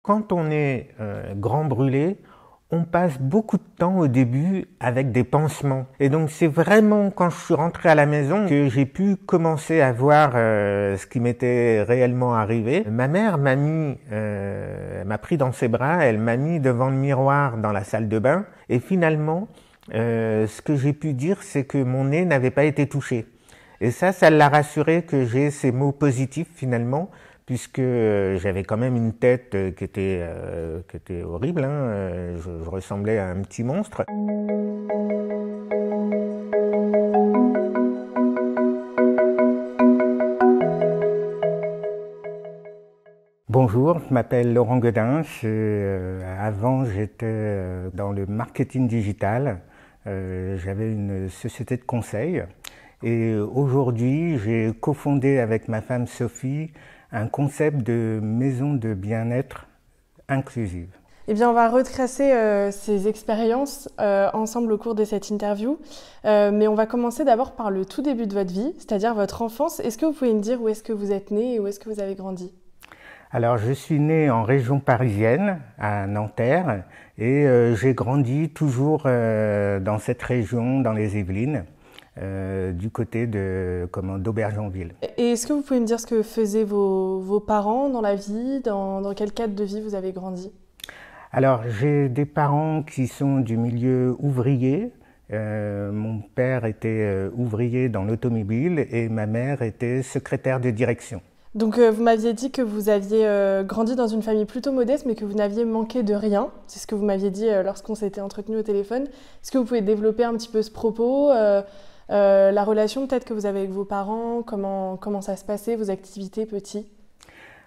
Quand on est grand brûlé, on passe beaucoup de temps au début avec des pansements. Et donc c'est vraiment quand je suis rentré à la maison que j'ai pu commencer à voir ce qui m'était réellement arrivé. Ma mère m'a pris dans ses bras, elle m'a mis devant le miroir dans la salle de bain. Et finalement, ce que j'ai pu dire, c'est que mon nez n'avait pas été touché. Et ça l'a rassuré que j'ai ces mots positifs finalement, puisque j'avais quand même une tête qui était horrible, hein. Je ressemblais à un petit monstre. Bonjour, je m'appelle Laurent Godin. Avant, j'étais dans le marketing digital. J'avais une société de conseil. Et aujourd'hui, j'ai cofondé avec ma femme Sophie un concept de maison de bien-être inclusive. Eh bien, on va retracer ces expériences ensemble au cours de cette interview. Mais on va commencer d'abord par le tout début de votre vie, c'est-à-dire votre enfance. Est-ce que vous pouvez me dire où est-ce que vous êtes né et où est-ce que vous avez grandi ? Alors, je suis né en région parisienne, à Nanterre, et j'ai grandi toujours dans cette région, dans les Yvelines. Du côté d'Aubergenville. Et est-ce que vous pouvez me dire ce que faisaient vos parents dans la vie, dans quel cadre de vie vous avez grandi ? Alors, j'ai des parents qui sont du milieu ouvrier. Mon père était ouvrier dans l'automobile et ma mère était secrétaire de direction. Donc vous m'aviez dit que vous aviez grandi dans une famille plutôt modeste, mais que vous n'aviez manqué de rien. C'est ce que vous m'aviez dit lorsqu'on s'était entretenu au téléphone. Est-ce que vous pouvez développer un petit peu ce propos la relation peut-être que vous avez avec vos parents, comment ça se passait, vos activités petits ?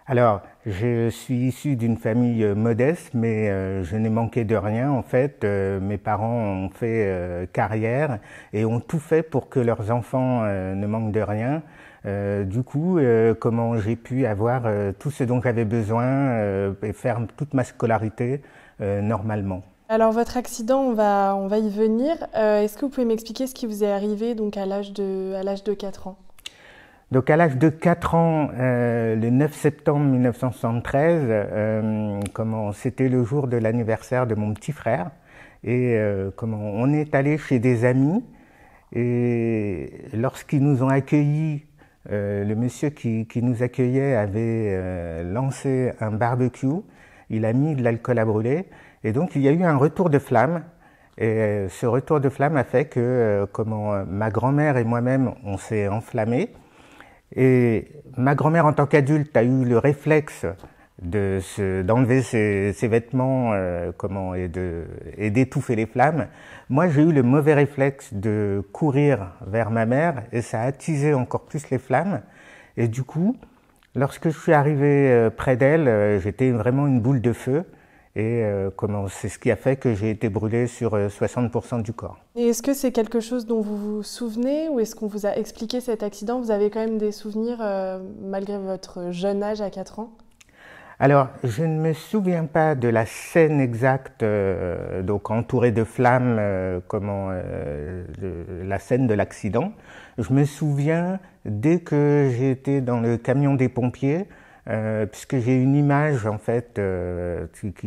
Alors, je suis issu d'une famille modeste, mais je n'ai manqué de rien. En fait, mes parents ont fait carrière et ont tout fait pour que leurs enfants ne manquent de rien. Du coup, comment j'ai pu avoir tout ce dont j'avais besoin et faire toute ma scolarité normalement. Alors votre accident, on va y venir. Est-ce que vous pouvez m'expliquer ce qui vous est arrivé donc à l'âge de 4 ans ? Donc à l'âge de 4 ans, le 9 septembre 1973, c'était le jour de l'anniversaire de mon petit frère. Et on est allé chez des amis et lorsqu'ils nous ont accueillis, le monsieur qui nous accueillait avait lancé un barbecue, il a mis de l'alcool à brûler. Et donc il y a eu un retour de flamme et ce retour de flamme a fait que ma grand-mère et moi-même on s'est enflammés et ma grand-mère en tant qu'adulte a eu le réflexe d'enlever ses vêtements et d'étouffer les flammes. Moi j'ai eu le mauvais réflexe de courir vers ma mère et ça a attisé encore plus les flammes et du coup lorsque je suis arrivé près d'elle j'étais vraiment une boule de feu. Et c'est ce qui a fait que j'ai été brûlé sur 60% du corps. Et est-ce que c'est quelque chose dont vous vous souvenez ou est-ce qu'on vous a expliqué cet accident ? Vous avez quand même des souvenirs malgré votre jeune âge à 4 ans ? Alors, je ne me souviens pas de la scène exacte, donc entourée de flammes, la scène de l'accident. Je me souviens dès que j'ai été dans le camion des pompiers, puisque j'ai une image en fait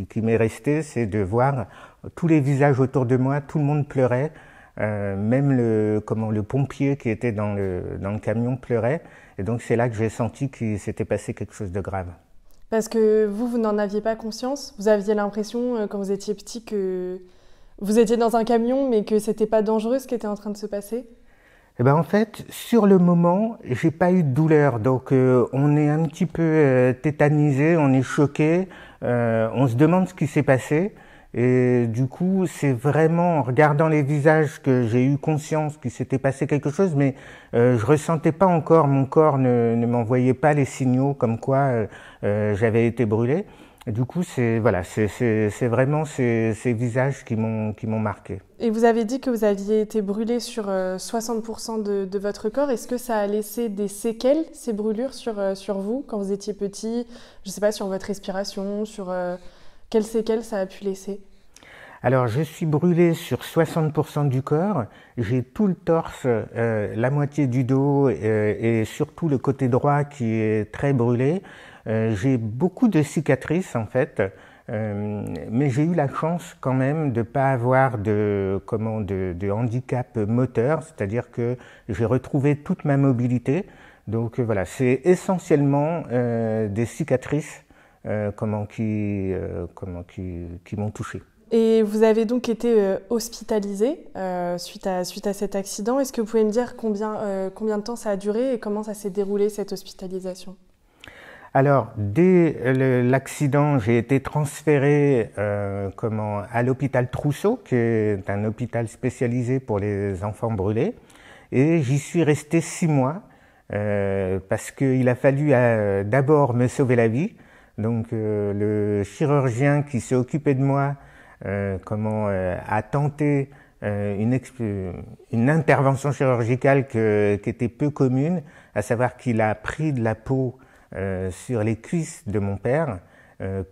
qui m'est restée, c'est de voir tous les visages autour de moi, tout le monde pleurait, même le pompier qui était dans le camion pleurait, et donc c'est là que j'ai senti qu'il s'était passé quelque chose de grave. Parce que vous n'en aviez pas conscience ? Vous aviez l'impression quand vous étiez petit que vous étiez dans un camion mais que c'était pas dangereux ce qui était en train de se passer ? Eh ben en fait, sur le moment, j'ai pas eu de douleur, donc on est un petit peu tétanisé, on est choqué, on se demande ce qui s'est passé, et du coup, c'est vraiment en regardant les visages que j'ai eu conscience qu'il s'était passé quelque chose, mais je ressentais pas encore, mon corps ne m'envoyait pas les signaux comme quoi j'avais été brûlé. Du coup, c'est vraiment ces visages qui m'ont marqué. Et vous avez dit que vous aviez été brûlé sur 60% de votre corps. Est-ce que ça a laissé des séquelles, ces brûlures, sur vous, quand vous étiez petit ? Je ne sais pas, sur votre respiration, sur quelles séquelles ça a pu laisser ? Alors, je suis brûlé sur 60% du corps. J'ai tout le torse, la moitié du dos et surtout le côté droit qui est très brûlé. J'ai beaucoup de cicatrices en fait, mais j'ai eu la chance quand même de ne pas avoir de handicap moteur, c'est-à-dire que j'ai retrouvé toute ma mobilité. Donc voilà, c'est essentiellement des cicatrices qui m'ont touché. Et vous avez donc été hospitalisé suite à cet accident. Est-ce que vous pouvez me dire combien de temps ça a duré et comment ça s'est déroulé cette hospitalisation? Alors, dès l'accident, j'ai été transféré à l'hôpital Trousseau, qui est un hôpital spécialisé pour les enfants brûlés, et j'y suis resté 6 mois parce qu'il a fallu d'abord me sauver la vie. Donc, le chirurgien qui s'est occupé de moi a tenté une intervention chirurgicale qui était peu commune, à savoir qu'il a pris de la peau sur les cuisses de mon père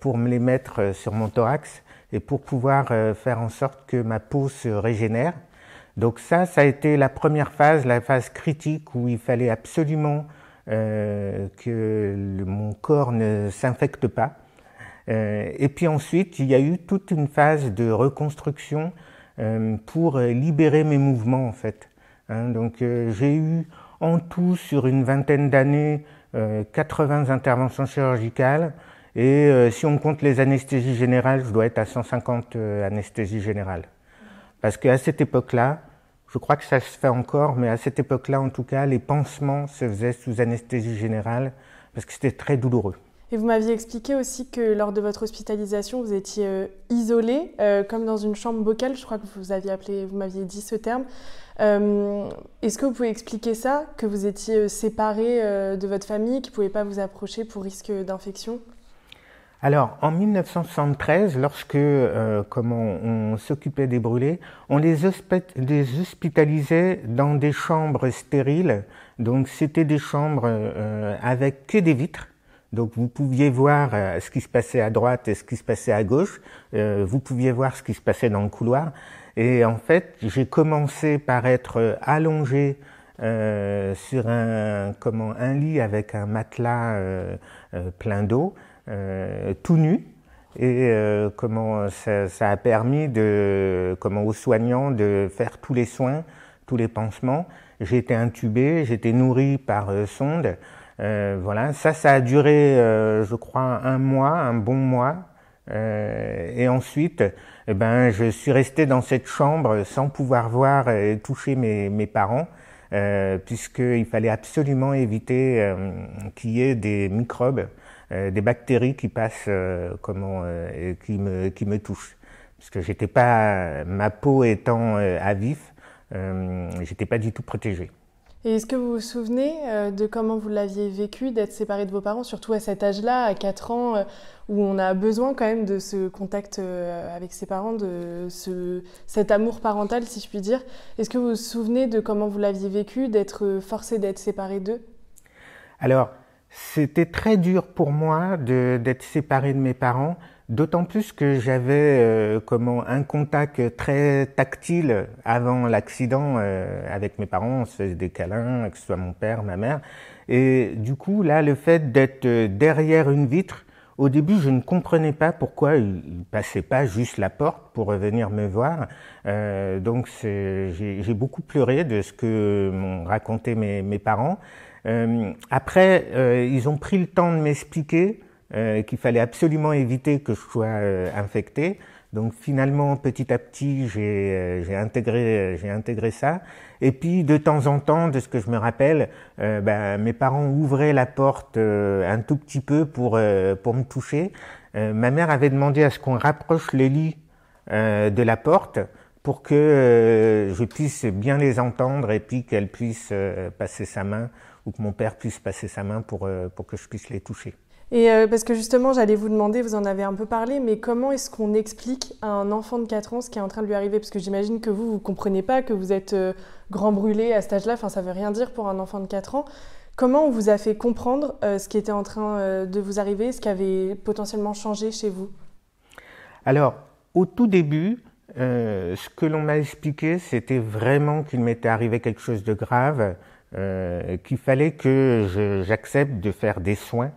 pour me les mettre sur mon thorax et pour pouvoir faire en sorte que ma peau se régénère. Donc ça a été la première phase, la phase critique où il fallait absolument que mon corps ne s'infecte pas. Et puis ensuite, il y a eu toute une phase de reconstruction pour libérer mes mouvements en fait. Donc j'ai eu en tout sur une vingtaine d'années 80 interventions chirurgicales et si on compte les anesthésies générales, je dois être à 150 anesthésies générales. Parce qu'à cette époque-là, je crois que ça se fait encore, mais à cette époque-là en tout cas, les pansements se faisaient sous anesthésie générale parce que c'était très douloureux. Et vous m'aviez expliqué aussi que lors de votre hospitalisation, vous étiez isolé, comme dans une chambre bocale, je crois que vous m'aviez dit ce terme. Est-ce que vous pouvez expliquer ça, que vous étiez séparé de votre famille, qu'ils ne pouvaient pas vous approcher pour risque d'infection? Alors, en 1973, lorsque on s'occupait des brûlés, on les hospitalisait dans des chambres stériles. Donc, c'était des chambres avec que des vitres. Donc vous pouviez voir ce qui se passait à droite et ce qui se passait à gauche. Vous pouviez voir ce qui se passait dans le couloir. Et en fait, j'ai commencé par être allongé sur un lit avec un matelas plein d'eau, tout nu. Et ça a permis aux soignants de faire tous les soins, tous les pansements. J'ai été intubé, j'ai été nourri par sonde. Voilà, ça a duré, je crois, un bon mois. Et ensuite, je suis resté dans cette chambre sans pouvoir voir et toucher mes parents, puisqu'il fallait absolument éviter qu'il y ait des microbes, des bactéries qui passent, et qui me touchent. Parce que j'étais pas, ma peau étant à vif, j'étais pas du tout protégé. Et est-ce que vous vous souvenez de comment vous l'aviez vécu d'être séparé de vos parents, surtout à cet âge-là, à 4 ans, où on a besoin quand même de ce contact avec ses parents, de cet amour parental, si je puis dire. Est-ce que vous vous souvenez de comment vous l'aviez vécu, d'être forcé d'être séparé d'eux? Alors, c'était très dur pour moi d'être séparé de mes parents, d'autant plus que j'avais un contact très tactile avant l'accident avec mes parents. On se faisait des câlins, que ce soit mon père, ma mère. Et du coup, là, le fait d'être derrière une vitre, au début, je ne comprenais pas pourquoi ils ne passaient pas juste la porte pour venir me voir. Donc, j'ai beaucoup pleuré de ce que m'ont raconté mes parents. Après, ils ont pris le temps de m'expliquer qu'il fallait absolument éviter que je sois infecté. Donc finalement, petit à petit, j'ai intégré ça. Et puis de temps en temps, de ce que je me rappelle, mes parents ouvraient la porte un tout petit peu pour me toucher. Ma mère avait demandé à ce qu'on rapproche le lit de la porte pour que je puisse bien les entendre et puis qu'elle puisse passer sa main ou que mon père puisse passer sa main pour que je puisse les toucher. Et parce que justement, j'allais vous demander, vous en avez un peu parlé, mais comment est-ce qu'on explique à un enfant de 4 ans ce qui est en train de lui arriver? Parce que j'imagine que vous ne comprenez pas, que vous êtes grand brûlé à cet âge-là, enfin ça ne veut rien dire pour un enfant de 4 ans. Comment on vous a fait comprendre ce qui était en train de vous arriver, ce qui avait potentiellement changé chez vous? Alors, au tout début, ce que l'on m'a expliqué, c'était vraiment qu'il m'était arrivé quelque chose de grave, qu'il fallait que j'accepte de faire des soins.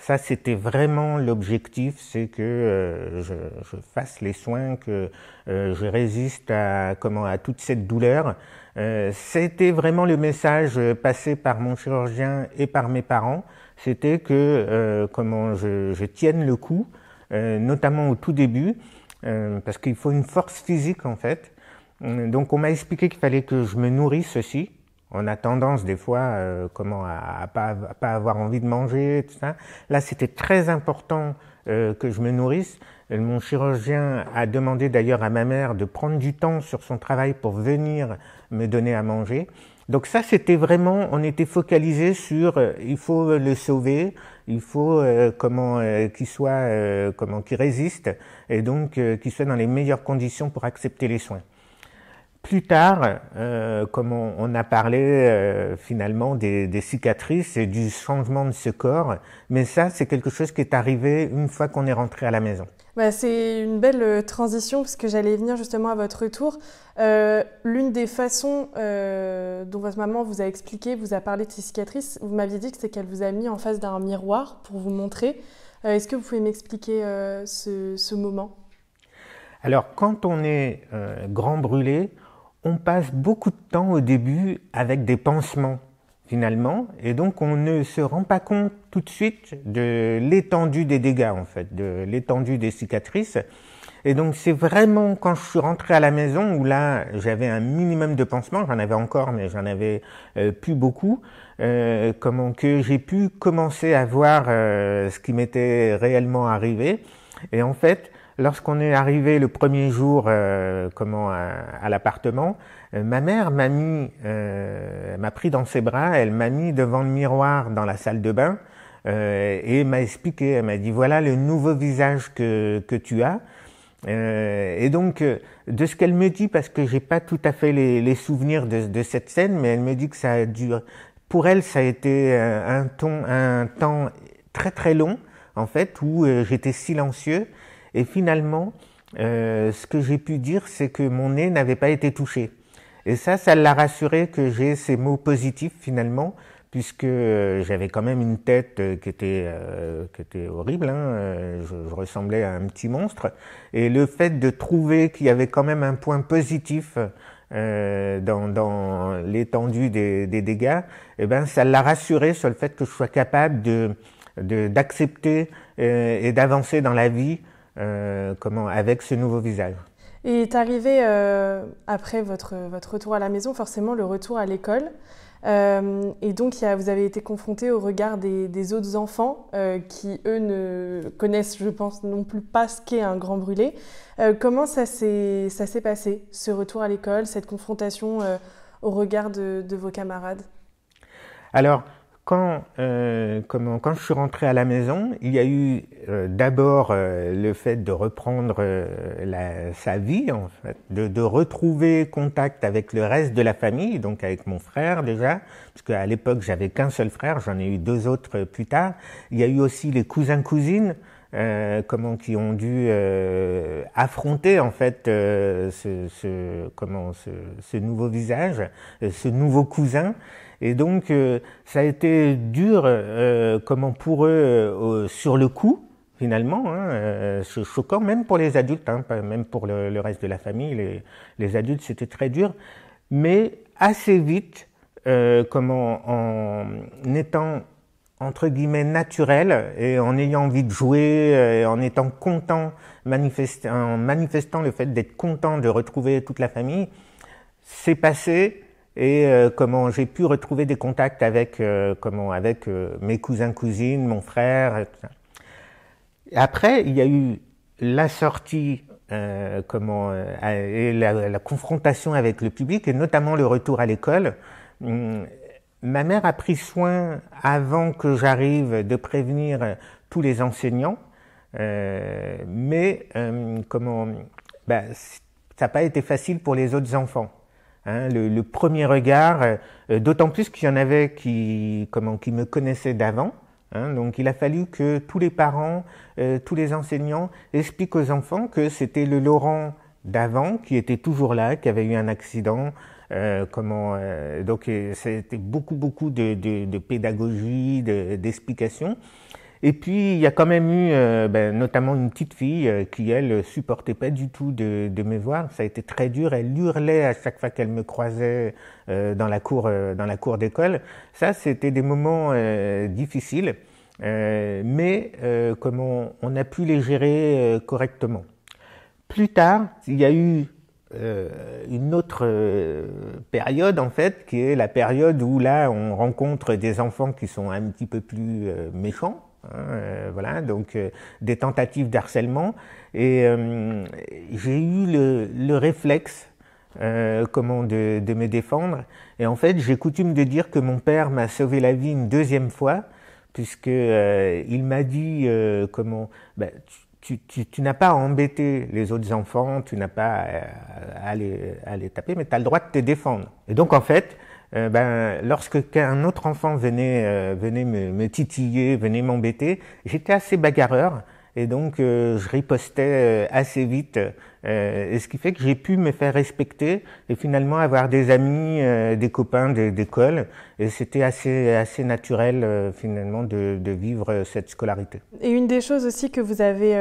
Ça, c'était vraiment l'objectif, c'est que je fasse les soins, que je résiste à toute cette douleur. C'était vraiment le message passé par mon chirurgien et par mes parents. C'était que je tienne le coup, notamment au tout début, parce qu'il faut une force physique en fait. Donc on m'a expliqué qu'il fallait que je me nourrisse aussi. On a tendance des fois à pas avoir envie de manger, tout ça. Là, c'était très important que je me nourrisse. Mon chirurgien a demandé d'ailleurs à ma mère de prendre du temps sur son travail pour venir me donner à manger. Donc ça, c'était vraiment, on était focalisé sur il faut le sauver, il faut qu'il résiste et donc qu'il soit dans les meilleures conditions pour accepter les soins. Plus tard, on a parlé finalement des cicatrices et du changement de ce corps, mais ça, c'est quelque chose qui est arrivé une fois qu'on est rentré à la maison. C'est une belle transition, parce que j'allais venir justement à votre retour. L'une des façons dont votre maman vous a expliqué, vous a parlé de ces cicatrices, vous m'aviez dit que c'est qu'elle vous a mis en face d'un miroir pour vous montrer. Est-ce que vous pouvez m'expliquer ce moment ? Alors, quand on est grand brûlé, on passe beaucoup de temps au début avec des pansements, finalement, et donc on ne se rend pas compte tout de suite de l'étendue des dégâts, en fait, de l'étendue des cicatrices. Et donc c'est vraiment quand je suis rentré à la maison, où là j'avais un minimum de pansements, j'en avais encore, mais j'en avais plus beaucoup, que j'ai pu commencer à voir ce qui m'était réellement arrivé. Et en fait, lorsqu'on est arrivé le premier jour à l'appartement, ma mère m'a pris dans ses bras, elle m'a mis devant le miroir dans la salle de bain et m'a expliqué, elle m'a dit voilà le nouveau visage que tu as. Et donc de ce qu'elle me dit, parce que j'ai pas tout à fait les souvenirs de cette scène, mais elle me dit que ça a duré, pour elle ça a été un temps très très long en fait, où j'étais silencieux. Et finalement, ce que j'ai pu dire, c'est que mon nez n'avait pas été touché. Et ça l'a rassuré que j'ai ces mots positifs finalement, puisque j'avais quand même une tête qui était horrible, je ressemblais à un petit monstre. Et le fait de trouver qu'il y avait quand même un point positif dans l'étendue des dégâts, ça l'a rassuré sur le fait que je sois capable d'accepter et d'avancer dans la vie avec ce nouveau visage. Et est arrivé après votre retour à la maison, forcément le retour à l'école. Et donc vous avez été confronté au regard des autres enfants qui, eux, ne connaissent, je pense, non plus pas ce qu'est un grand brûlé. Comment ça s'est passé, ce retour à l'école, cette confrontation au regard de vos camarades ? Alors, quand je suis rentré à la maison, il y a eu d'abord le fait de reprendre sa vie, en fait, de retrouver contact avec le reste de la famille, donc avec mon frère déjà, parce qu'à l'époque j'avais qu'un seul frère, j'en ai eu 2 autres plus tard. Il y a eu aussi les cousins-cousines, qui ont dû affronter en fait ce nouveau visage, ce nouveau cousin. Et donc ça a été dur pour eux sur le coup finalement, choquant même pour les adultes, pas même pour le reste de la famille. Les adultes c'était très dur, mais assez vite en étant entre guillemets naturel et en ayant envie de jouer, en étant content, en manifestant le fait d'être content de retrouver toute la famille, c'est passé. Et j'ai pu retrouver des contacts avec mes cousins-cousines, mon frère, et tout ça. Et après, il y a eu la sortie, et la confrontation avec le public, et notamment le retour à l'école. Ma mère a pris soin, avant que j'arrive, de prévenir tous les enseignants, mais ça n'a pas été facile pour les autres enfants. Le premier regard, d'autant plus qu'il y en avait qui me connaissaient d'avant. Donc il a fallu que tous les parents, tous les enseignants expliquent aux enfants que c'était le Laurent d'avant qui était toujours là, qui avait eu un accident. Donc c'était beaucoup de pédagogie, d'explications. Et puis il y a quand même eu notamment une petite fille qui elle supportait pas du tout de me voir. Ça a été très dur. Elle hurlait à chaque fois qu'elle me croisait dans la cour d'école. Ça, c'était des moments difficiles, mais comment on a pu les gérer correctement. Plus tard, il y a eu une autre période en fait, qui est la période où là on rencontre des enfants qui sont un petit peu plus méchants. Voilà, donc des tentatives d'harcèlement, et j'ai eu le réflexe de me défendre, et en fait j'ai coutume de dire que mon père m'a sauvé la vie une deuxième fois, puisque il m'a dit tu n'as pas à embêter les autres enfants, tu n'as pas à les taper, mais tu as le droit de te défendre. Et donc en fait, lorsque qu'un autre enfant venait me titiller, venait m'embêter, j'étais assez bagarreur, et donc je ripostais assez vite, et ce qui fait que j'ai pu me faire respecter et finalement avoir des amis, des copains d'école, et c'était assez naturel finalement de vivre cette scolarité. Et une des choses aussi que vous avez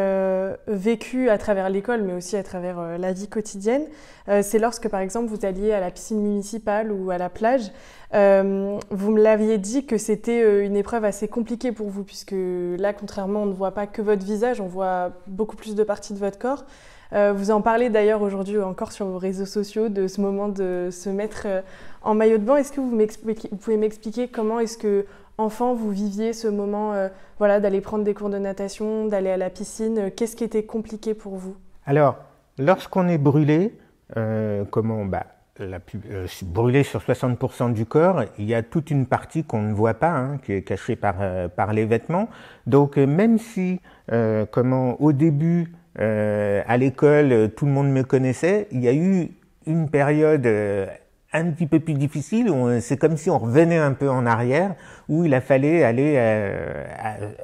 vécues à travers l'école, mais aussi à travers la vie quotidienne, c'est lorsque par exemple vous alliez à la piscine municipale ou à la plage. Vous me l'aviez dit que c'était une épreuve assez compliquée pour vous, puisque là, contrairement, on ne voit pas que votre visage, on voit beaucoup plus de parties de votre corps. Vous en parlez d'ailleurs aujourd'hui encore sur vos réseaux sociaux, de ce moment de se mettre en maillot de bain. Est-ce que vous pouvez m'expliquer comment est-ce que, enfant, vous viviez ce moment d'aller prendre des cours de natation, d'aller à la piscine? Qu'est-ce qui était compliqué pour vous? Alors, lorsqu'on est brûlé, brûlé sur 60% du corps, il y a toute une partie qu'on ne voit pas, qui est cachée par les vêtements. Donc même si au début à l'école tout le monde me connaissait, il y a eu une période un petit peu plus difficile où c'est comme si on revenait un peu en arrière, où il a fallu aller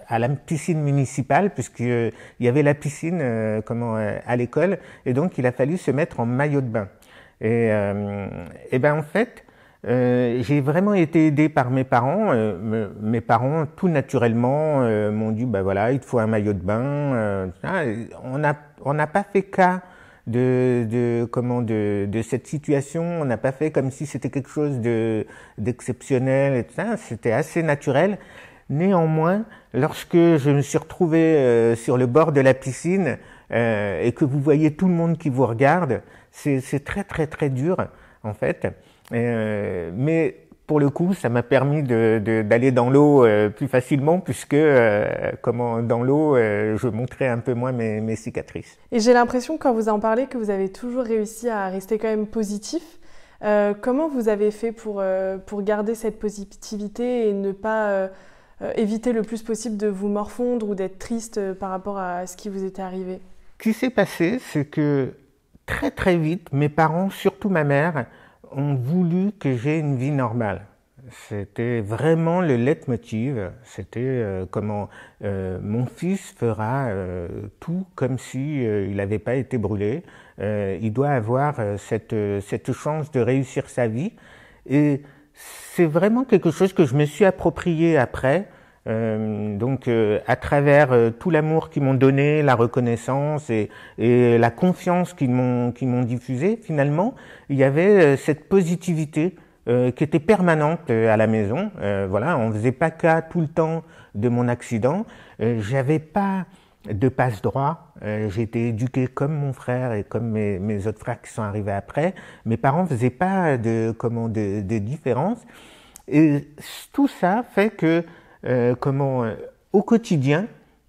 à la piscine municipale, puisqu'il y avait la piscine à l'école, et donc il a fallu se mettre en maillot de bain. Et en fait, j'ai vraiment été aidé par mes parents. Mes parents, tout naturellement, m'ont dit il te faut un maillot de bain. On n'a pas fait cas de cette situation. On n'a pas fait comme si c'était quelque chose d'exceptionnel et tout ça. C'était assez naturel. Néanmoins, lorsque je me suis retrouvé sur le bord de la piscine et que vous voyez tout le monde qui vous regarde, c'est très très très dur en fait. Mais pour le coup, ça m'a permis d'aller dans l'eau plus facilement, puisque dans l'eau, je montrais un peu moins mes cicatrices. Et j'ai l'impression, quand vous en parlez, que vous avez toujours réussi à rester quand même positif. Comment vous avez fait pour garder cette positivité et ne pas éviter le plus possible de vous morfondre ou d'être triste par rapport à ce qui vous était arrivé? Ce qui s'est passé, c'est que très très vite, mes parents, surtout ma mère, ont voulu que j'aie une vie normale. C'était vraiment le leitmotiv. C'était mon fils fera tout comme si il n'avait pas été brûlé. Il doit avoir cette chance de réussir sa vie. Et c'est vraiment quelque chose que je me suis approprié après. À travers tout l'amour qu'ils m'ont donné, la reconnaissance et la confiance qu'ils m'ont diffusée, finalement, il y avait cette positivité qui était permanente à la maison. On faisait pas cas tout le temps de mon accident. J'avais pas de passe-droit. J'ai été éduqué comme mon frère et comme mes autres frères qui sont arrivés après. Mes parents faisaient pas de différence. Et tout ça fait que au quotidien,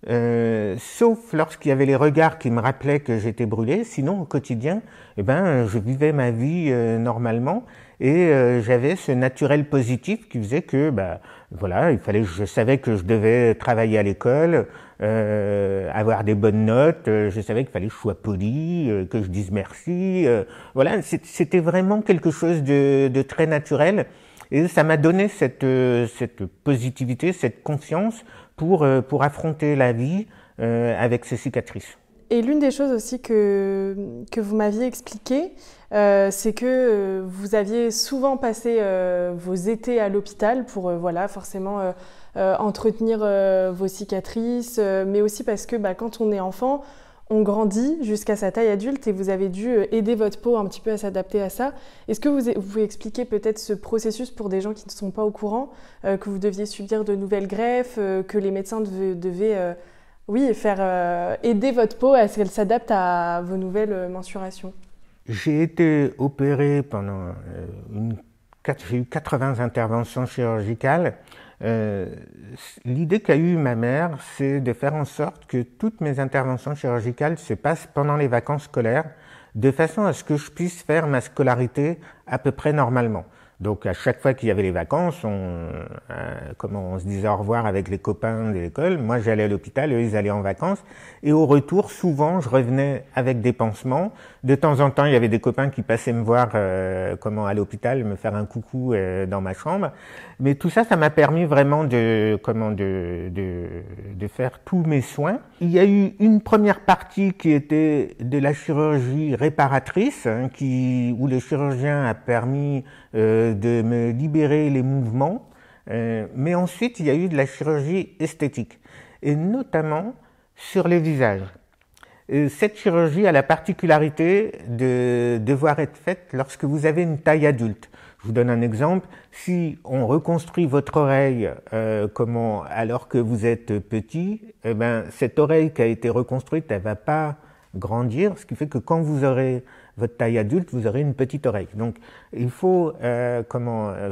sauf lorsqu'il y avait les regards qui me rappelaient que j'étais brûlé, sinon au quotidien, je vivais ma vie normalement, et j'avais ce naturel positif qui faisait que je savais que je devais travailler à l'école, avoir des bonnes notes, je savais qu'il fallait que je sois poli, que je dise merci, c'était vraiment quelque chose de très naturel. Et ça m'a donné cette positivité, cette confiance pour affronter la vie avec ces cicatrices. Et l'une des choses aussi que vous m'aviez expliqué, c'est que vous aviez souvent passé vos étés à l'hôpital pour voilà, forcément entretenir vos cicatrices, mais aussi parce que quand on est enfant, on grandit jusqu'à sa taille adulte et vous avez dû aider votre peau un petit peu à s'adapter à ça. Est-ce que vous pouvez expliquer peut-être ce processus pour des gens qui ne sont pas au courant, que vous deviez subir de nouvelles greffes, que les médecins devaient faire aider votre peau à ce qu'elle s'adapte à vos nouvelles mensurations? J'ai été opéré pendant j'ai eu 80 interventions chirurgicales. L'idée qu'a eue ma mère, c'est de faire en sorte que toutes mes interventions chirurgicales se passent pendant les vacances scolaires, de façon à ce que je puisse faire ma scolarité à peu près normalement. Donc à chaque fois qu'il y avait les vacances, on se disait au revoir avec les copains de l'école. Moi j'allais à l'hôpital, eux ils allaient en vacances. Et au retour, souvent je revenais avec des pansements. De temps en temps, il y avait des copains qui passaient me voir à l'hôpital, me faire un coucou dans ma chambre. Mais tout ça, ça m'a permis vraiment de faire tous mes soins. Il y a eu une première partie qui était de la chirurgie réparatrice, où le chirurgien a permis de me libérer les mouvements. Mais ensuite, il y a eu de la chirurgie esthétique, et notamment sur les visages. Cette chirurgie a la particularité de devoir être faite lorsque vous avez une taille adulte. Je vous donne un exemple. Si on reconstruit votre oreille alors que vous êtes petit, cette oreille qui a été reconstruite, elle va pas grandir, ce qui fait que quand vous aurez votre taille adulte, vous aurez une petite oreille. Donc, il faut,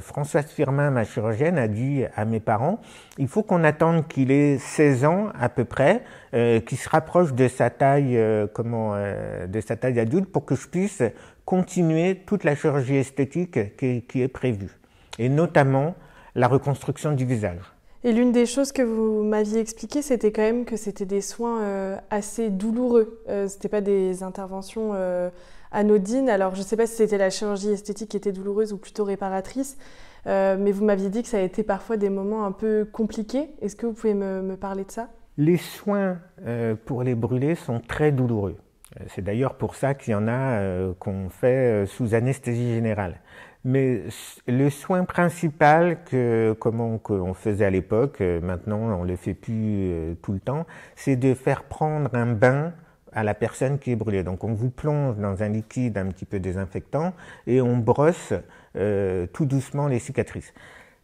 Françoise Firmin, ma chirurgienne, a dit à mes parents, il faut qu'on attende qu'il ait 16 ans à peu près, qu'il se rapproche de sa taille, adulte, pour que je puisse continuer toute la chirurgie esthétique qui est prévue, et notamment la reconstruction du visage. Et l'une des choses que vous m'aviez expliqué, c'était quand même que c'était des soins assez douloureux. C'était pas des interventions anodines. Alors, je ne sais pas si c'était la chirurgie esthétique qui était douloureuse ou plutôt réparatrice, mais vous m'aviez dit que ça a été parfois des moments un peu compliqués. Est-ce que vous pouvez me parler de ça? Les soins pour les brûlés sont très douloureux. C'est d'ailleurs pour ça qu'il y en a qu'on fait sous anesthésie générale. Mais le soin principal qu'on faisait à l'époque, maintenant on le fait plus tout le temps, c'est de faire prendre un bain à la personne qui est brûlée. Donc on vous plonge dans un liquide un petit peu désinfectant et on brosse tout doucement les cicatrices.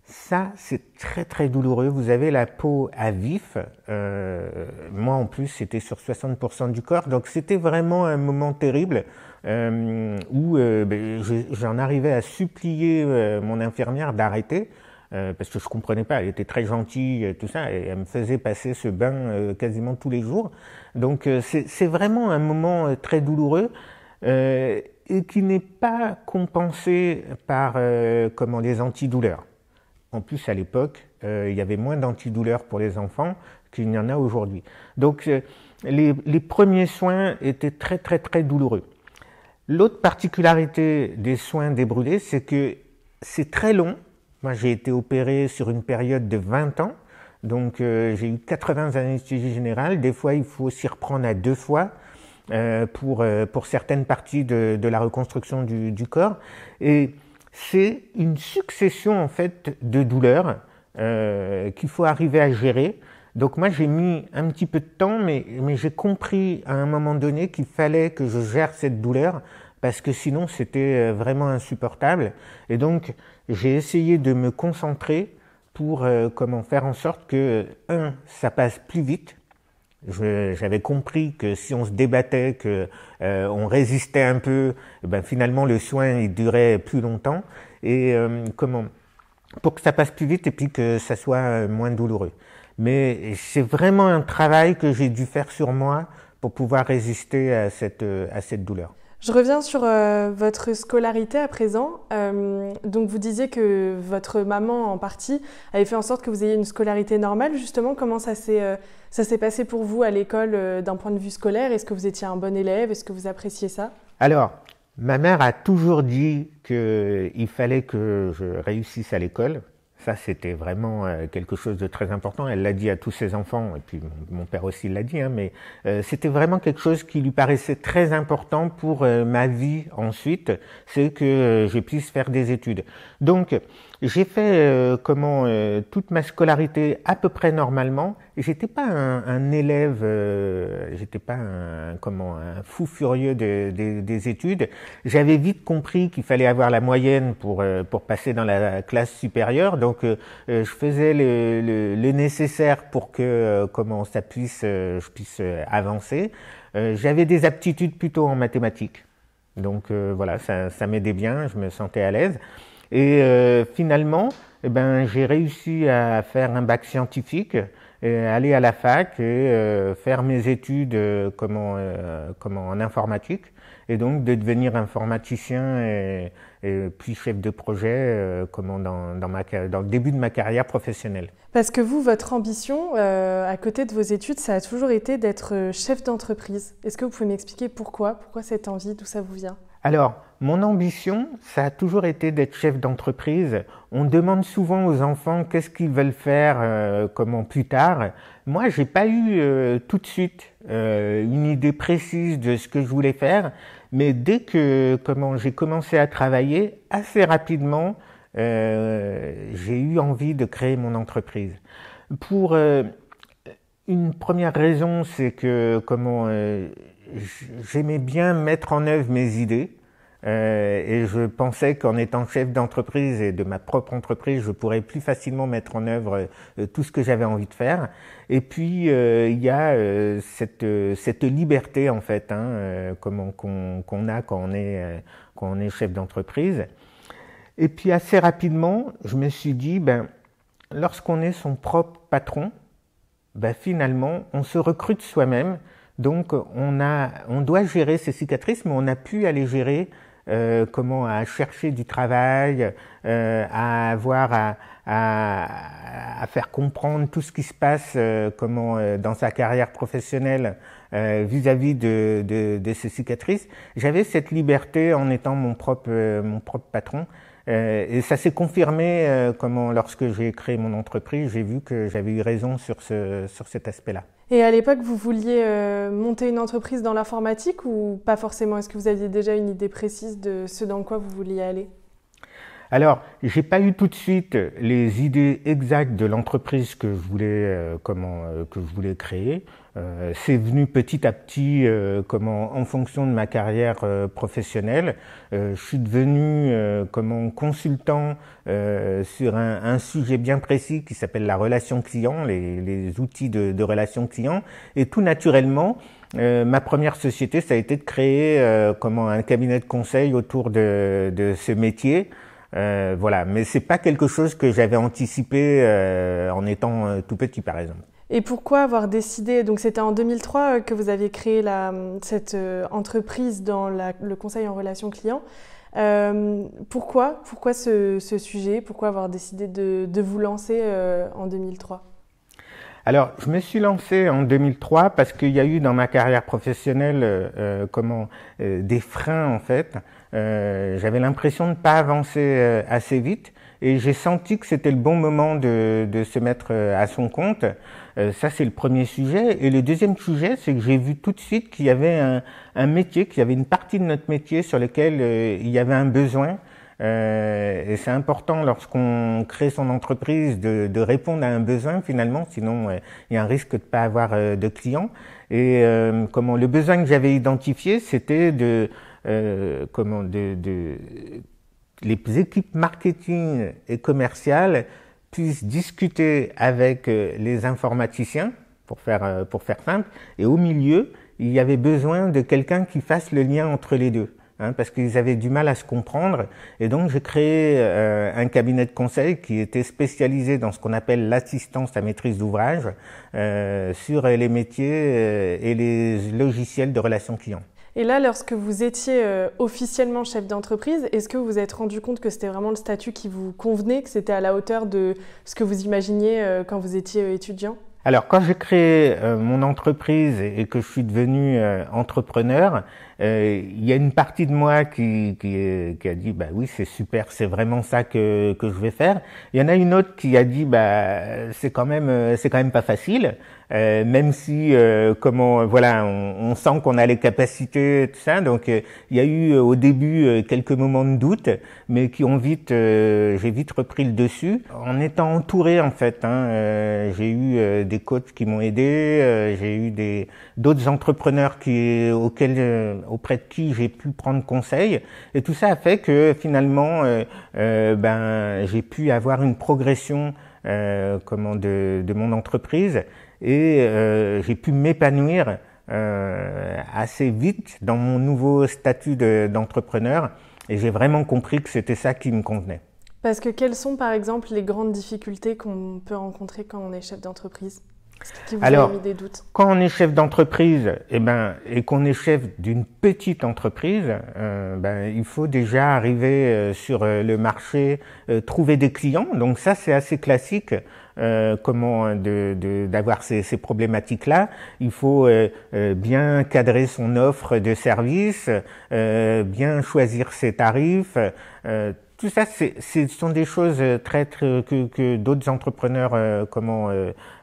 Ça, c'est très très douloureux. Vous avez la peau à vif. Moi, en plus, c'était sur 60% du corps. Donc, c'était vraiment un moment terrible où j'en arrivais à supplier mon infirmière d'arrêter parce que je comprenais pas. Elle était très gentille, tout ça, et elle me faisait passer ce bain quasiment tous les jours. Donc, c'est vraiment un moment très douloureux. Et qui n'est pas compensé par les antidouleurs. En plus, à l'époque, il y avait moins d'antidouleurs pour les enfants qu'il n'y en a aujourd'hui. Donc, les premiers soins étaient très, très, très douloureux. L'autre particularité des soins des brûlés, c'est que c'est très long. Moi, j'ai été opéré sur une période de 20 ans. Donc, j'ai eu 80 anesthésies générales. Des fois, il faut s'y reprendre à 2 fois pour certaines parties de la reconstruction du corps. Et c'est une succession en fait de douleurs qu'il faut arriver à gérer. Donc moi j'ai mis un petit peu de temps, mais j'ai compris à un moment donné qu'il fallait que je gère cette douleur parce que sinon c'était vraiment insupportable. Et donc j'ai essayé de me concentrer pour faire en sorte que ça passe plus vite. J'avais compris que si on se débattait, on résistait un peu, finalement le soin il durait plus longtemps et pour que ça passe plus vite et puis que ça soit moins douloureux. Mais c'est vraiment un travail que j'ai dû faire sur moi pour pouvoir résister à cette douleur. Je reviens sur votre scolarité à présent. Donc vous disiez que votre maman en partie avait fait en sorte que vous ayez une scolarité normale. Justement, comment ça s'est passé pour vous à l'école d'un point de vue scolaire? Est-ce que vous étiez un bon élève? Est-ce que vous appréciez ça? Alors, ma mère a toujours dit qu'il fallait que je réussisse à l'école. Ça, c'était vraiment quelque chose de très important. Elle l'a dit à tous ses enfants, et puis mon père aussi l'a dit, hein, mais c'était vraiment quelque chose qui lui paraissait très important pour ma vie ensuite, c'est que je puisse faire des études. Donc, j'ai fait toute ma scolarité à peu près normalement. J'étais pas un élève, j'étais pas un fou furieux des études. J'avais vite compris qu'il fallait avoir la moyenne pour passer dans la classe supérieure. Donc je faisais le nécessaire pour que je puisse avancer. J'avais des aptitudes plutôt en mathématiques. Donc voilà, ça m'aidait bien, je me sentais à l'aise. Et finalement, j'ai réussi à faire un bac scientifique, aller à la fac et faire mes études en informatique, et donc de devenir informaticien et puis chef de projet dans le début de ma carrière professionnelle. Parce que vous, votre ambition, à côté de vos études, ça a toujours été d'être chef d'entreprise. Est-ce que vous pouvez m'expliquer pourquoi cette envie, d'où ça vous vient? Alors, mon ambition, ça a toujours été d'être chef d'entreprise. On demande souvent aux enfants qu'est-ce qu'ils veulent faire plus tard. Moi, j'ai pas eu tout de suite une idée précise de ce que je voulais faire, mais dès que j'ai commencé à travailler, assez rapidement, j'ai eu envie de créer mon entreprise. Pour une première raison, c'est que j'aimais bien mettre en œuvre mes idées et je pensais qu'en étant chef d'entreprise et de ma propre entreprise, je pourrais plus facilement mettre en œuvre tout ce que j'avais envie de faire. Et puis il y a cette liberté en fait, qu'on a quand on est chef d'entreprise. Et puis assez rapidement, je me suis dit, lorsqu'on est son propre patron, finalement, on se recrute soi-même. Donc, on doit gérer ses cicatrices, mais on a pu aller gérer à chercher du travail, à faire comprendre tout ce qui se passe dans sa carrière professionnelle vis-à-vis de ses cicatrices. J'avais cette liberté en étant mon propre patron. Et ça s'est confirmé lorsque j'ai créé mon entreprise, j'ai vu que j'avais eu raison sur cet aspect-là. Et à l'époque, vous vouliez monter une entreprise dans l'informatique ou pas forcément? Est-ce que vous aviez déjà une idée précise de ce dans quoi vous vouliez aller? Alors, j'ai pas eu tout de suite les idées exactes de l'entreprise que je voulais créer. C'est venu petit à petit, en fonction de ma carrière professionnelle. Je suis devenu consultant sur un sujet bien précis qui s'appelle la relation client, les outils de relation client, et tout naturellement. Ma première société, ça a été de créer un cabinet de conseil autour de ce métier. Voilà, mais c'est pas quelque chose que j'avais anticipé en étant tout petit, par exemple. Et pourquoi avoir décidé, donc c'était en 2003 que vous aviez créé cette entreprise dans le conseil en relations clients. Pourquoi ce sujet? Pourquoi avoir décidé de vous lancer en 2003? Alors, je me suis lancé en 2003 parce qu'il y a eu dans ma carrière professionnelle des freins en fait. J'avais l'impression de ne pas avancer assez vite et j'ai senti que c'était le bon moment de se mettre à son compte. Ça, c'est le premier sujet. Et le deuxième sujet, c'est que j'ai vu tout de suite qu'il y avait un métier, qu'il y avait une partie de notre métier sur lequel il y avait un besoin. Et c'est important lorsqu'on crée son entreprise de répondre à un besoin finalement, sinon il y a un risque de ne pas avoir de clients. Et le besoin que j'avais identifié, c'était les équipes marketing et commerciales puissent discuter avec les informaticiens, pour faire simple, et au milieu, il y avait besoin de quelqu'un qui fasse le lien entre les deux. Parce qu'ils avaient du mal à se comprendre. Et donc, j'ai créé un cabinet de conseil qui était spécialisé dans ce qu'on appelle l'assistance à maîtrise d'ouvrage sur les métiers et les logiciels de relations clients. Et là, lorsque vous étiez officiellement chef d'entreprise, est-ce que vous vous êtes rendu compte que c'était vraiment le statut qui vous convenait, que c'était à la hauteur de ce que vous imaginiez quand vous étiez étudiant? Alors, quand j'ai créé mon entreprise et que je suis devenu entrepreneur, il y a une partie de moi qui a dit, bah oui, c'est super, c'est vraiment ça que je vais faire. Il y en a une autre qui a dit, bah c'est quand même pas facile. Même si voilà, on sent qu'on a les capacités, tout ça. Donc il y a eu au début quelques moments de doute, mais qui ont j'ai vite repris le dessus en étant entouré en fait. J'ai eu des coachs qui m'ont aidé, j'ai eu d'autres entrepreneurs auprès de qui j'ai pu prendre conseil, et tout ça a fait que finalement j'ai pu avoir une progression de mon entreprise. Et j'ai pu m'épanouir assez vite dans mon nouveau statut d'entrepreneur, et j'ai vraiment compris que c'était ça qui me convenait. Parce que quelles sont par exemple les grandes difficultés qu'on peut rencontrer quand on est chef d'entreprise? Qui vous a mis des doutes? Quand on est chef d'entreprise et qu'on est chef d'une petite entreprise, il faut déjà arriver sur le marché, trouver des clients. Donc ça, c'est assez classique. D'avoir ces problématiques-là. Il faut bien cadrer son offre de service, bien choisir ses tarifs. Tout ça, ce sont des choses que d'autres entrepreneurs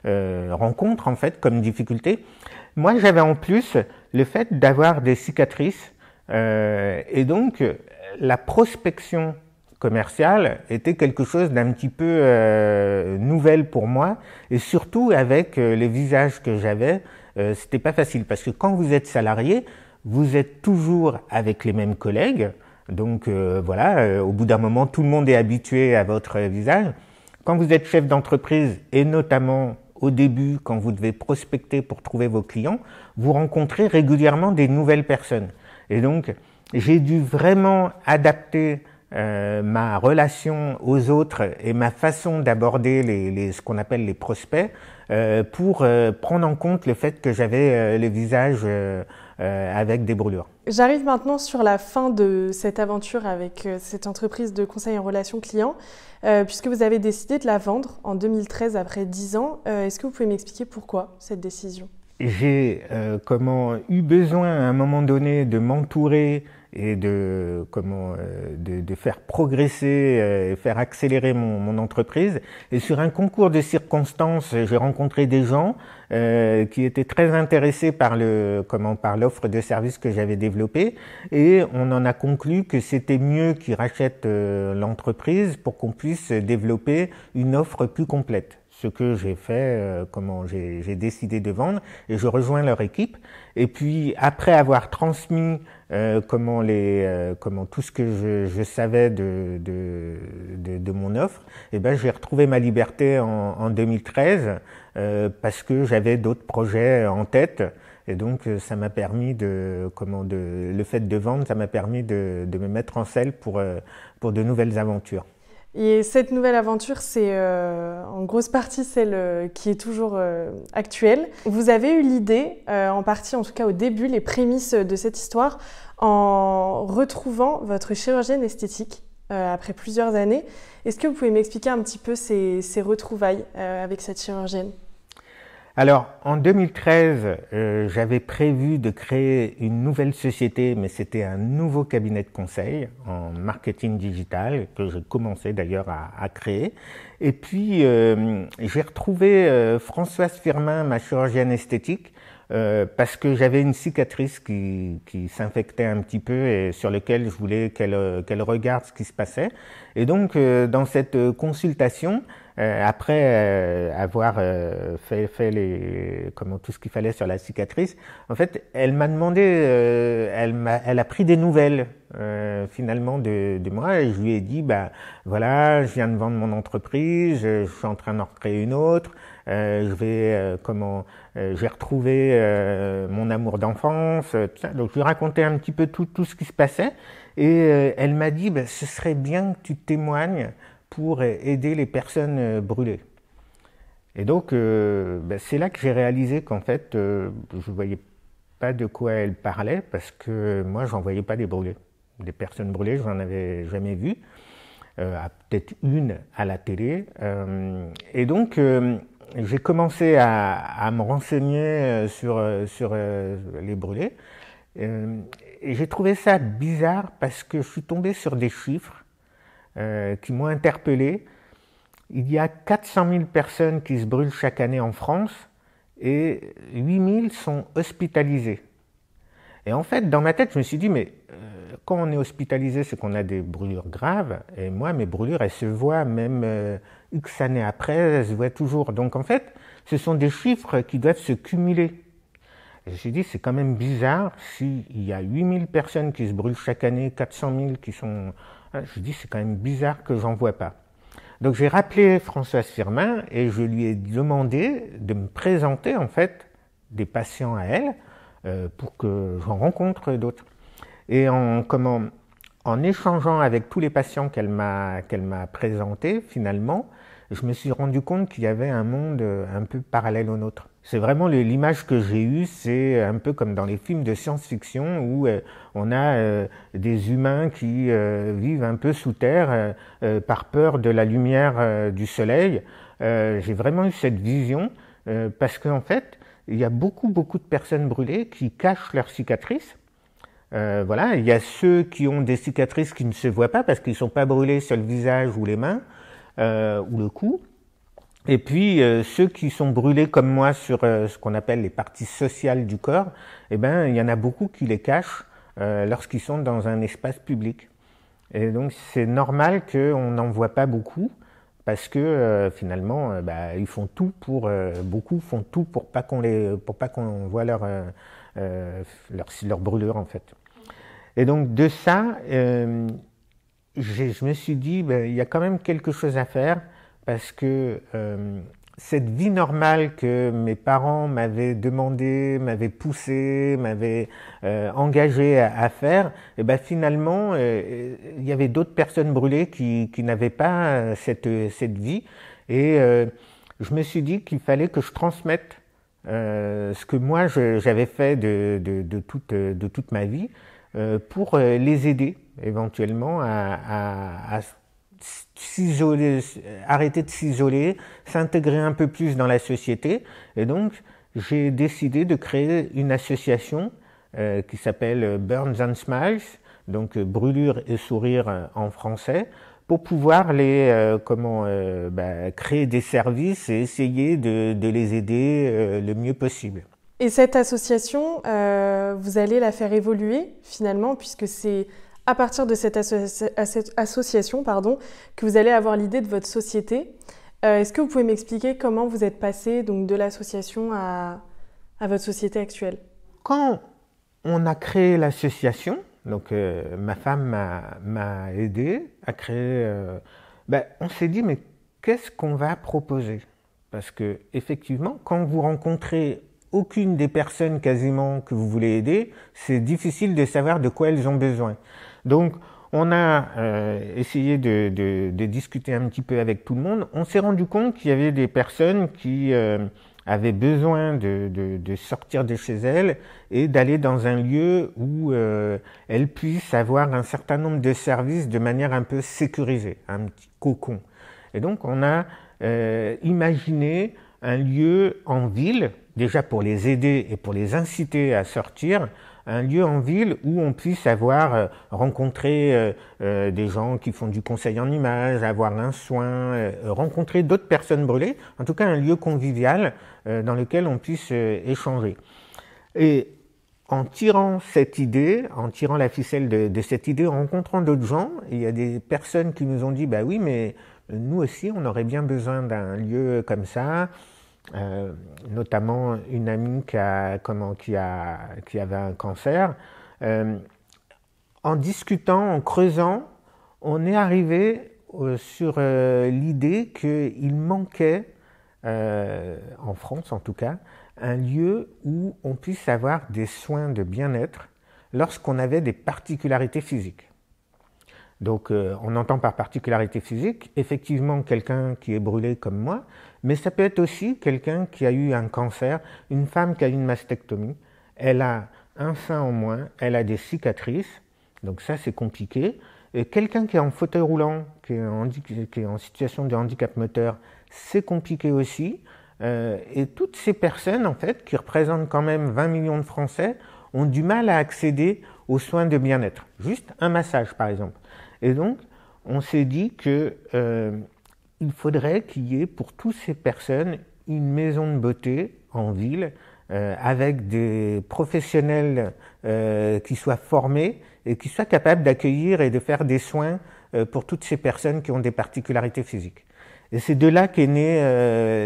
rencontrent en fait comme difficulté. Moi, j'avais en plus le fait d'avoir des cicatrices, et donc la prospection commerciale était quelque chose d'un petit peu nouvelle pour moi, et surtout avec les visages que j'avais, c'était pas facile parce que quand vous êtes salarié, vous êtes toujours avec les mêmes collègues. Donc au bout d'un moment, tout le monde est habitué à votre visage. Quand vous êtes chef d'entreprise, et notamment au début, quand vous devez prospecter pour trouver vos clients, vous rencontrez régulièrement des nouvelles personnes. Et donc, j'ai dû vraiment adapter ma relation aux autres et ma façon d'aborder ce qu'on appelle les prospects pour prendre en compte le fait que j'avais les visages avec des brûlures. J'arrive maintenant sur la fin de cette aventure avec cette entreprise de conseil en relations clients, puisque vous avez décidé de la vendre en 2013 après 10 ans. Est-ce que vous pouvez m'expliquer pourquoi cette décision? J'ai eu besoin à un moment donné de m'entourer et de faire progresser et faire accélérer mon entreprise. Et sur un concours de circonstances, j'ai rencontré des gens qui étaient très intéressés par l'offre de services que j'avais développée, et on en a conclu que c'était mieux qu'ils rachètent l'entreprise pour qu'on puisse développer une offre plus complète. Ce que j'ai fait, j'ai décidé de vendre, et je rejoins leur équipe. Et puis après avoir transmis tout ce que je savais de mon offre, j'ai retrouvé ma liberté en 2013 parce que j'avais d'autres projets en tête. Et donc ça m'a permis le fait de vendre, ça m'a permis de me mettre en selle pour de nouvelles aventures. Et cette nouvelle aventure, c'est en grosse partie celle qui est toujours actuelle. Vous avez eu l'idée, en partie en tout cas au début, les prémices de cette histoire, en retrouvant votre chirurgienne esthétique après plusieurs années. Est-ce que vous pouvez m'expliquer un petit peu ces retrouvailles avec cette chirurgienne ? Alors, en 2013, j'avais prévu de créer une nouvelle société, mais c'était un nouveau cabinet de conseil en marketing digital que j'ai commencé d'ailleurs à créer. Et puis, j'ai retrouvé Françoise Firmin, ma chirurgienne esthétique, parce que j'avais une cicatrice qui s'infectait un petit peu et sur laquelle je voulais qu'elle regarde ce qui se passait. Et donc, dans cette consultation, après avoir fait tout ce qu'il fallait sur la cicatrice, en fait, elle m'a demandé, elle a pris des nouvelles finalement de moi, et je lui ai dit, voilà, je viens de vendre mon entreprise, je suis en train d'en recréer une autre, j'ai retrouvé mon amour d'enfance, tout ça. Donc je lui ai raconté un petit peu tout ce qui se passait, et elle m'a dit, ce serait bien que tu témoignes pour aider les personnes brûlées. Et donc, c'est là que j'ai réalisé qu'en fait, je ne voyais pas de quoi elle parlait, parce que moi, j'en voyais pas des brûlés. Des personnes brûlées, je n'en avais jamais vu, peut-être une à la télé. Et donc, j'ai commencé à me renseigner sur les brûlés. Et j'ai trouvé ça bizarre parce que je suis tombé sur des chiffres qui m'ont interpellé. Il y a 400 000 personnes qui se brûlent chaque année en France et 8 000 sont hospitalisées. Et en fait, dans ma tête, je me suis dit, mais quand on est hospitalisé, c'est qu'on a des brûlures graves. Et moi, mes brûlures, elles se voient même X années après, elles se voient toujours. Donc en fait, ce sont des chiffres qui doivent se cumuler. Et je me suis dit, c'est quand même bizarre s'il y a 8 000 personnes qui se brûlent chaque année, 400 000 qui sont... Je me suis dit, c'est quand même bizarre que j'en vois pas. Donc j'ai rappelé Françoise Firmin et je lui ai demandé de me présenter en fait des patients à elle pour que j'en rencontre d'autres. Et en échangeant avec tous les patients qu'elle m'a présentés, finalement, je me suis rendu compte qu'il y avait un monde un peu parallèle au nôtre. C'est vraiment l'image que j'ai eue, c'est un peu comme dans les films de science-fiction où on a des humains qui vivent un peu sous terre par peur de la lumière du soleil. J'ai vraiment eu cette vision parce qu'en fait, il y a beaucoup de personnes brûlées qui cachent leurs cicatrices. Voilà, il y a ceux qui ont des cicatrices qui ne se voient pas parce qu'ils ne sont pas brûlés sur le visage ou les mains ou le cou. Et puis ceux qui sont brûlés comme moi sur ce qu'on appelle les parties sociales du corps, eh ben il y en a beaucoup qui les cachent lorsqu'ils sont dans un espace public. Et donc c'est normal qu'on n'en voit pas beaucoup parce que finalement ils font tout pour beaucoup font tout pour pas qu'on voit leur brûlure en fait. Et donc de ça, je me suis dit il y a quand même quelque chose à faire. Parce que cette vie normale que mes parents m'avaient demandé, m'avaient poussé, m'avaient engagé à faire, et ben finalement, il y avait d'autres personnes brûlées qui n'avaient pas cette vie. Et je me suis dit qu'il fallait que je transmette ce que moi j'avais fait de toute ma vie pour les aider éventuellement à s'isoler, arrêter de s'isoler, s'intégrer un peu plus dans la société. Et donc, j'ai décidé de créer une association qui s'appelle Burns and Smiles, donc brûlures et sourires en français, pour pouvoir créer des services et essayer de les aider le mieux possible. Et cette association, vous allez la faire évoluer finalement, puisque c'est à partir de cette association que vous allez avoir l'idée de votre société. Est-ce que vous pouvez m'expliquer comment vous êtes passé donc, de l'association à votre société actuelle? Quand on a créé l'association, donc ma femme m'a aidé à créer, on s'est dit mais qu'est-ce qu'on va proposer? Parce que effectivement, quand vous rencontrez aucune des personnes quasiment que vous voulez aider, c'est difficile de savoir de quoi elles ont besoin. Donc, on a essayé de discuter un petit peu avec tout le monde. On s'est rendu compte qu'il y avait des personnes qui avaient besoin de sortir de chez elles et d'aller dans un lieu où elles puissent avoir un certain nombre de services de manière un peu sécurisée, un petit cocon. Et donc, on a imaginé un lieu en ville, déjà pour les aider et pour les inciter à sortir, un lieu en ville où on puisse avoir rencontré des gens qui font du conseil en images, avoir un soin, rencontrer d'autres personnes brûlées, en tout cas un lieu convivial dans lequel on puisse échanger. Et en tirant cette idée, en tirant la ficelle de cette idée, en rencontrant d'autres gens, il y a des personnes qui nous ont dit « bah oui, mais nous aussi, on aurait bien besoin d'un lieu comme ça ». Notamment une amie qui avait un cancer. En discutant, en creusant, on est arrivé sur l'idée qu'il manquait, en France en tout cas, un lieu où on puisse avoir des soins de bien-être lorsqu'on avait des particularités physiques. Donc on entend par particularité physique effectivement quelqu'un qui est brûlé comme moi, mais ça peut être aussi quelqu'un qui a eu un cancer, une femme qui a eu une mastectomie, elle a un sein en moins, elle a des cicatrices, donc ça c'est compliqué. Et quelqu'un qui est en fauteuil roulant, qui est en situation de handicap moteur, c'est compliqué aussi. Et toutes ces personnes, en fait, qui représentent quand même 20 millions de Français, ont du mal à accéder aux soins de bien-être. Juste un massage, par exemple. Et donc, on s'est dit que il faudrait qu'il y ait pour toutes ces personnes une maison de beauté en ville avec des professionnels qui soient formés et qui soient capables d'accueillir et de faire des soins pour toutes ces personnes qui ont des particularités physiques. Et c'est de là qu'est né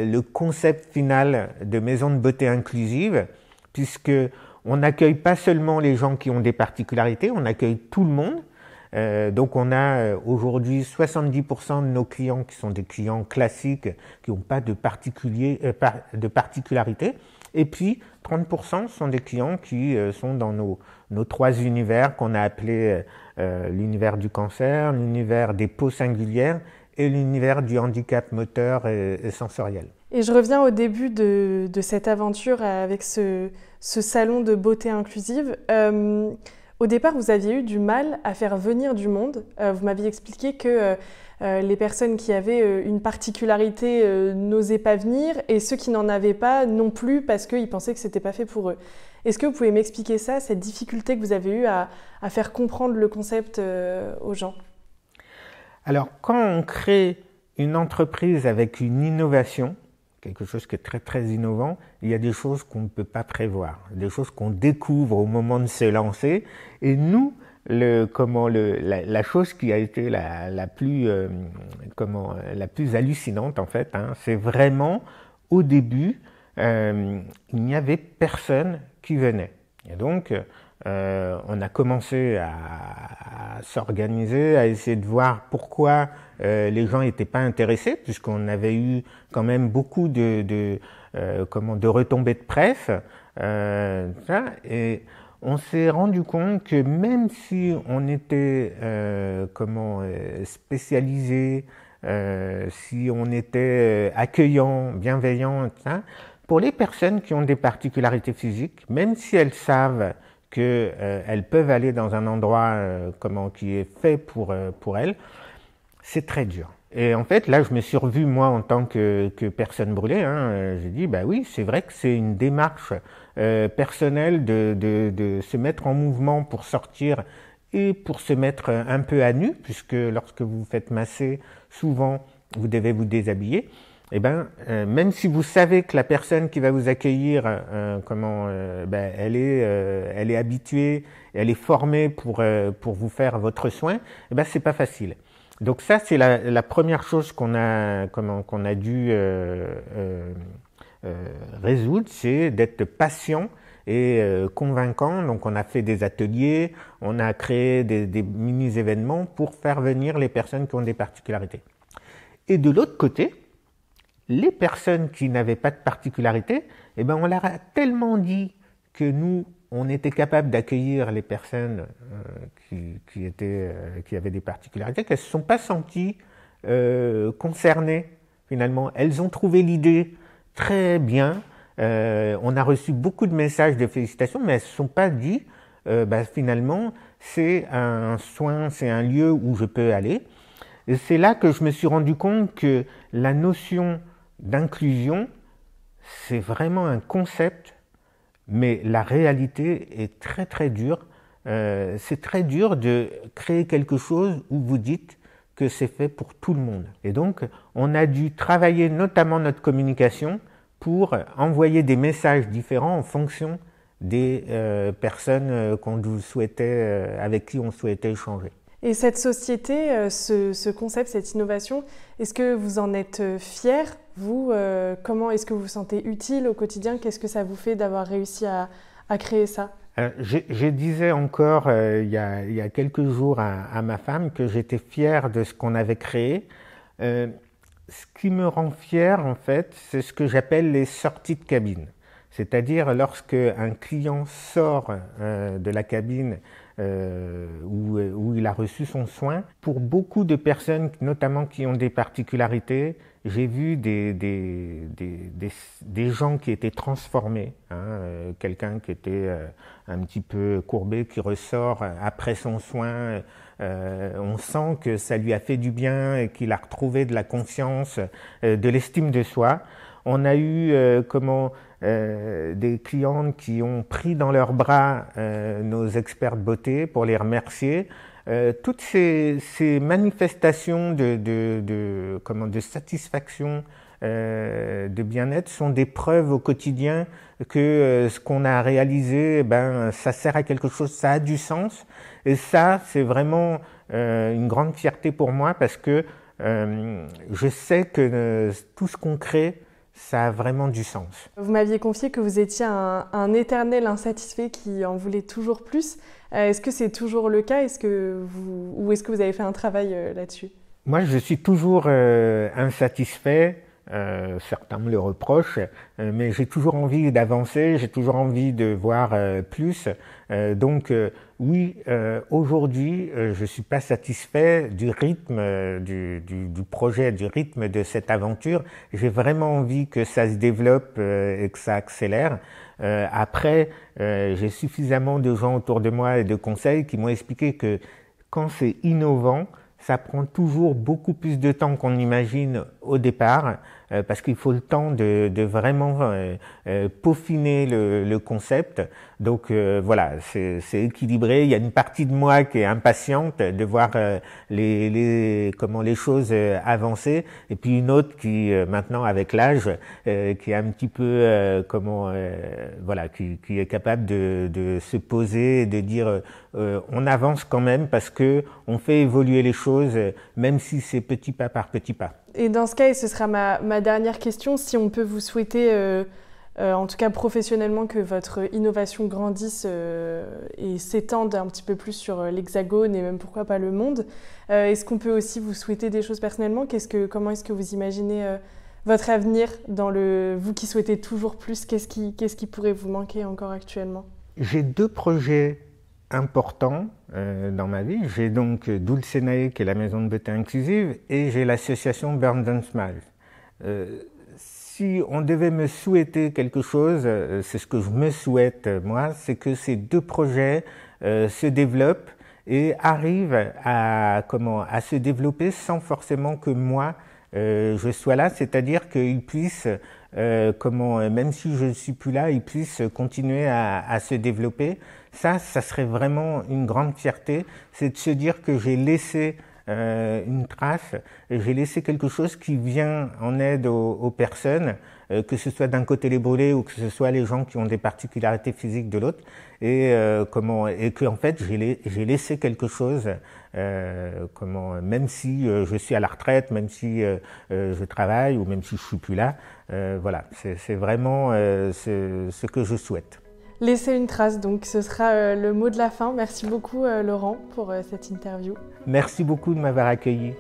le concept final de maison de beauté inclusive, puisque on n'accueille pas seulement les gens qui ont des particularités, on accueille tout le monde. Donc on a aujourd'hui 70% de nos clients qui sont des clients classiques, qui n'ont pas de particularité. Et puis 30% sont des clients qui sont dans nos trois univers qu'on a appelés l'univers du cancer, l'univers des peaux singulières et l'univers du handicap moteur et sensoriel. Et je reviens au début de cette aventure avec ce salon de beauté inclusive. Au départ, vous aviez eu du mal à faire venir du monde. Vous m'aviez expliqué que les personnes qui avaient une particularité n'osaient pas venir et ceux qui n'en avaient pas non plus parce qu'ils pensaient que ce n'était pas fait pour eux. Est-ce que vous pouvez m'expliquer ça, cette difficulté que vous avez eue à faire comprendre le concept aux gens ? Alors, quand on crée une entreprise avec une innovation, quelque chose qui est très très innovant, il y a des choses qu'on ne peut pas prévoir, des choses qu'on découvre au moment de se lancer. Et nous, la chose qui a été la plus hallucinante en fait, c'est vraiment au début, il n'y avait personne qui venait. Et donc, on a commencé à s'organiser, à essayer de voir pourquoi les gens n'étaient pas intéressés, puisqu'on avait eu quand même beaucoup de retombées de presse. Et on s'est rendu compte que même si on était spécialisé, si on était accueillant, bienveillant, pour les personnes qui ont des particularités physiques, même si elles savent qu'elles peuvent aller dans un endroit qui est fait pour elles, c'est très dur. Et en fait, là, je me suis revu, moi, en tant que personne brûlée. J'ai dit, bah oui, c'est vrai que c'est une démarche personnelle de se mettre en mouvement pour sortir et pour se mettre un peu à nu, puisque lorsque vous vous faites masser, souvent, vous devez vous déshabiller. Eh ben, même si vous savez que la personne qui va vous accueillir, elle est habituée, elle est formée pour vous faire votre soin, eh ben, c'est pas facile. Donc ça, c'est la première chose qu'on a dû résoudre, c'est d'être patient et convaincant. Donc on a fait des ateliers, on a créé des mini-événements pour faire venir les personnes qui ont des particularités. Et de l'autre côté, les personnes qui n'avaient pas de particularité, eh ben on leur a tellement dit que nous, on était capable d'accueillir les personnes qui avaient des particularités, qu'elles ne se sont pas senties concernées finalement. Elles ont trouvé l'idée très bien. On a reçu beaucoup de messages de félicitations, mais elles ne se sont pas dit finalement c'est un soin, c'est un lieu où je peux aller. Et c'est là que je me suis rendu compte que la notion d'inclusion, c'est vraiment un concept, mais la réalité est très très dure. C'est très dur de créer quelque chose où vous dites que c'est fait pour tout le monde. Et donc, on a dû travailler notamment notre communication pour envoyer des messages différents en fonction des personnes avec qui on souhaitait échanger. Et cette société, ce concept, cette innovation, est-ce que vous en êtes fiers, vous comment est-ce que vous vous sentez utile au quotidien? Qu'est-ce que ça vous fait d'avoir réussi à créer ça? Je disais encore il y a quelques jours à ma femme que j'étais fier de ce qu'on avait créé. Ce qui me rend fier, en fait, c'est ce que j'appelle les sorties de cabine. C'est-à-dire lorsque un client sort de la cabine où il a reçu son soin. Pour beaucoup de personnes, notamment qui ont des particularités, j'ai vu des gens qui étaient transformés. Quelqu'un qui était un petit peu courbé, qui ressort après son soin. On sent que ça lui a fait du bien et qu'il a retrouvé de la confiance, de l'estime de soi. On a eu des clientes qui ont pris dans leurs bras nos experts de beauté pour les remercier. Toutes ces manifestations de satisfaction, de bien-être sont des preuves au quotidien que ce qu'on a réalisé, ça sert à quelque chose, ça a du sens. Et ça, c'est vraiment une grande fierté pour moi parce que je sais que tout ce qu'on crée, ça a vraiment du sens. Vous m'aviez confié que vous étiez un éternel insatisfait qui en voulait toujours plus. Est-ce que c'est toujours le cas? Ou est-ce que vous avez fait un travail là-dessus? Moi, je suis toujours insatisfait. Certains me le reprochent, mais j'ai toujours envie d'avancer, j'ai toujours envie de voir plus. Oui, aujourd'hui, je suis pas satisfait du rythme du projet, du rythme de cette aventure. J'ai vraiment envie que ça se développe et que ça accélère. Après, j'ai suffisamment de gens autour de moi et de conseils qui m'ont expliqué que quand c'est innovant, ça prend toujours beaucoup plus de temps qu'on imagine au départ, parce qu'il faut le temps de vraiment peaufiner le concept. Donc voilà, c'est équilibré. Il y a une partie de moi qui est impatiente de voir comment les choses avancer, et puis une autre qui maintenant avec l'âge, qui est un petit peu qui est capable de se poser et de dire on avance quand même parce que on fait évoluer les choses, même si c'est petit pas par petit pas. Et dans ce cas, et ce sera ma dernière question, si on peut vous souhaiter, en tout cas professionnellement, que votre innovation grandisse et s'étende un petit peu plus sur l'Hexagone et même pourquoi pas le monde, est-ce qu'on peut aussi vous souhaiter des choses personnellement? Comment est-ce que vous imaginez votre avenir vous qui souhaitez toujours plus? Qu'est-ce qui pourrait vous manquer encore actuellement? J'ai 2 projets importants dans ma vie. J'ai donc Dulcenae, qui est la maison de beauté inclusive, et j'ai l'association Burns and Smiles. Si on devait me souhaiter quelque chose, c'est ce que je me souhaite moi, c'est que ces 2 projets se développent et arrivent à se développer sans forcément que moi je sois là, c'est-à-dire qu'ils puissent même si je ne suis plus là, ils puissent continuer à se développer. Ça serait vraiment une grande fierté, c'est de se dire que j'ai laissé une trace, j'ai laissé quelque chose qui vient en aide aux personnes, que ce soit d'un côté les brûlés ou que ce soit les gens qui ont des particularités physiques de l'autre, et que en fait j'ai laissé quelque chose, même si je suis à la retraite, même si je travaille ou même si je suis plus là, voilà, c'est vraiment ce que je souhaite. Laisser une trace, donc ce sera le mot de la fin. Merci beaucoup Laurent pour cette interview. Merci beaucoup de m'avoir accueilli.